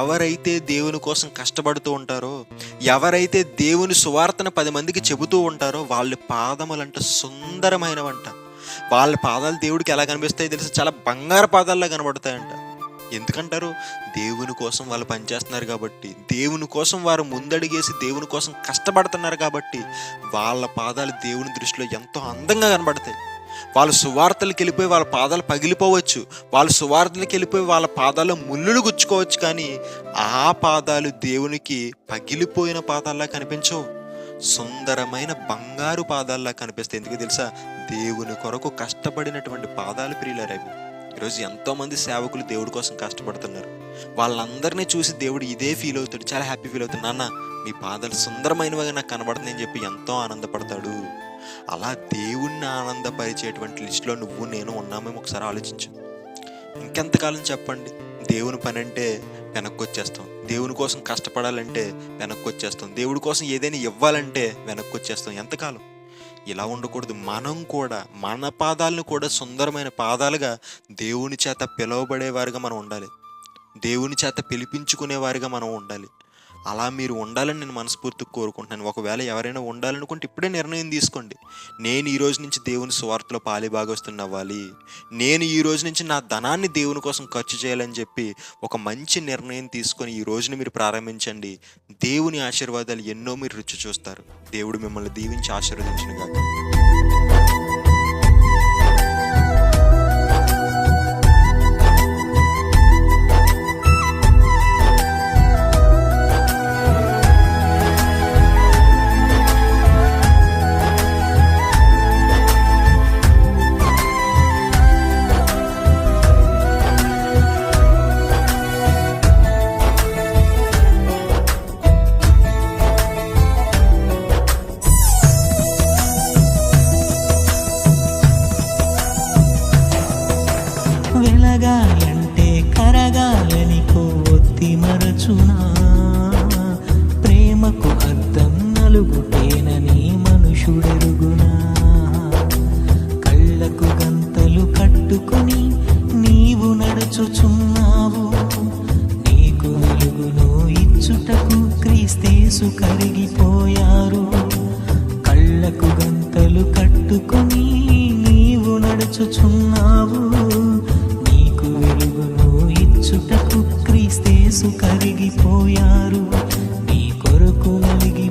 ఎవరైతే దేవుని కోసం కష్టపడుతూ ఉంటారో, ఎవరైతే దేవుని సువార్తను 10 మందికి చెబుతూ ఉంటారో వాళ్ళ పాదములంట సుందరమైనవంట. వాళ్ళ పాదాలు దేవుడికి ఎలా కనిపిస్తాయో తెలుసు, చాలా బంగారు పాదాల్లా కనబడతాయంట. ఎందుకంటారు? దేవుని కోసం వాళ్ళు పనిచేస్తున్నారు కాబట్టి, దేవుని కోసం వారు ముందడిగేసి దేవుని కోసం కష్టపడుతున్నారు కాబట్టి వాళ్ళ పాదాలు దేవుని దృష్టిలో ఎంతో అందంగా కనబడతాయి. వాళ్ళ సువార్తలకు వెళ్ళిపోయి వాళ్ళ పాదాలు పగిలిపోవచ్చు, వాళ్ళ సువార్తలకు వెళ్ళిపోయి వాళ్ళ పాదాల్లో ముళ్ళులు గుచ్చుకోవచ్చు, కానీ ఆ పాదాలు దేవునికి పగిలిపోయిన పాదాల్లా కనిపించవు, సుందరమైన బంగారు పాదాల్లా కనిపిస్తాయి. ఎందుకు తెలుసా? దేవుని కొరకు కష్టపడినటువంటి పాదాలు ప్రియులారవి. ఈరోజు ఎంతోమంది సేవకులు దేవుడి కోసం కష్టపడుతున్నారు. వాళ్ళందరినీ చూసి దేవుడు ఇదే ఫీల్ అవుతాడు, చాలా హ్యాపీ ఫీల్ అవుతాడు. నాన్న, మీ పాదాలు సుందరమైనవిగా నాకు కనబడుతుంది అని చెప్పి ఎంతో ఆనందపడతాడు. అలా దేవుణ్ణి ఆనందపరిచేటువంటి లిస్టులో నువ్వు నేను ఉన్నామేమో ఒకసారి ఆలోచించు. ఇంకెంతకాలం చెప్పండి? దేవుని పని అంటే వెనక్కి వచ్చేస్తాం, దేవుని కోసం కష్టపడాలంటే వెనక్కి వచ్చేస్తాం, దేవుడి కోసం ఏదైనా ఇవ్వాలంటే వెనక్కి వచ్చేస్తాం. ఎంతకాలం? ఇలా ఉండకూడదు. మనం కూడా మన పాదాలను కూడా సుందరమైన పాదాలుగా దేవుని చేత పిలువబడేవారుగా మనం ఉండాలి, దేవుని చేత పిలిపించుకునేవారుగా మనం ఉండాలి. అలా మీరు ఉండాలని నేను మనస్ఫూర్తిగా కోరుకుంటున్నాను. ఒకవేళ ఎవరైనా ఉండాలనుకుంటే ఇప్పుడే నిర్ణయం తీసుకోండి. నేను ఈ రోజు నుంచి దేవుని సువార్తలో పాలిభాగస్తుని అవ్వాలి, నేను ఈ రోజు నుంచి నా ధనాన్ని దేవుని కోసం ఖర్చు చేయాలని చెప్పి ఒక మంచి నిర్ణయం తీసుకొని ఈ రోజుని మీరు ప్రారంభించండి. దేవుని ఆశీర్వాదాలు ఎన్నో మీరు రుచి చూస్తారు. దేవుడు మిమ్మల్ని దీవించి ఆశీర్వదించునుగాక. వెలగాలంటే కరగాలని కొద్ది మరచునా, ప్రేమకు అర్థం నలుగుటేనని మనుషుడెరుగునా. కళ్ళకు గంతలు కట్టుకొని నీవు నడుచుచున్నావు, నీకు వెలుగును ఇచ్చుటకు క్రీస్తేసు కరిగిపోయారు. కళ్ళకు గంతలు కట్టుకొని నీవు నడుచుచున్నావు, వెలుగును ఇచ్చుటకు క్రీస్తేసు కరిగిపోయారు, నీ కొరకు నలిగి